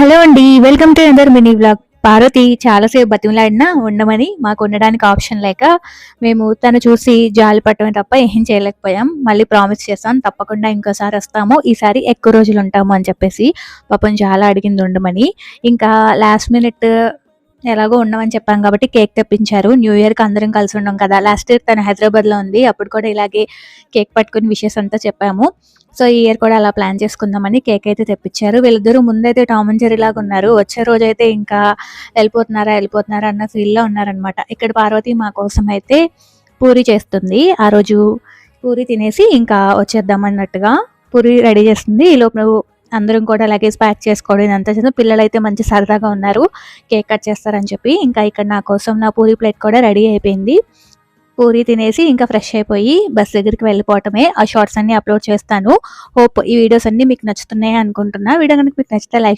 Hello అండి. Welcome to another mini vlog. Parvati చాలాసేపు బతిమలాడినా ఉండమని, మాకు ఉండడానికి ఆప్షన్ లేక మేము తను చూసి జాలి పడటమే తప్ప ఏం చేయలేకపోయాం. మళ్ళీ ప్రామిస్ చేశాం తప్పకుండా ఇంకోసారి వస్తాము. ఈసారి ఎక్కువ రోజులు ఉంటాము అని చెప్పేసి. పాపం చాలా అడిగింది ఉండమని. ఇంకా లాస్ట్ మినిట్ ఎలాగో ఉండమని చెప్పాం కాబట్టి కేక్ తెప్పించారు. న్యూ ఇయర్‌కి అందరం కలిసి ఉన్నాం కదా! లాస్ట్ ఇయర్ తను హైదరాబాద్‌లో ఉంది. అప్పుడు కూడా ఇలాగే కేక్ పట్టుకొని విషెస్ అంతా చెప్పాము. సో, ఈ ఇయర్ కూడా అలా ప్లాన్ చేసుకుందామని కేక్ అయితే తెప్పించారు. వీళ్ళిద్దరూ ముందైతే టామ్ అండ్ జెర్రీ లాగా ఉన్నారు. వచ్చే రోజైతే ఇంకా వెళ్ళిపోతున్నారా అన్న ఫీల్‌లో ఉన్నారనమాట. ఇక్కడ పార్వతి మా కోసం అయితే పూరి చేస్తుంది. ఆ రోజు పూరి తినేసి ఇంకా వచ్చేద్దాం అన్నట్టుగా పూరి రెడీ చేస్తుంది. ఈలోపు అందరం కూడా లగేజ్ ప్యాక్ చేసుకోవడం ఇదంతా చేసాం. పిల్లలైతే మంచి సరదాగా ఉన్నారు. కేక్ కట్ చేస్తారని చెప్పి. ఇంకా ఇక్కడ నా కోసం నా పూరి ప్లేట్ కూడా రెడీ అయిపోయింది. పూరి తినేసి ఇంకా ఫ్రెష్ అయిపోయి బస్ దగ్గరికి వెళ్ళిపోవటమే. ఆ షార్ట్స్ అన్ని అప్లోడ్ చేస్తాను. హోప్ ఈ వీడియోస్ అన్ని మీకు నచ్చుతున్నాయి అనుకుంటున్నా. వీడియో కనుక మీకు నచ్చితే లైక్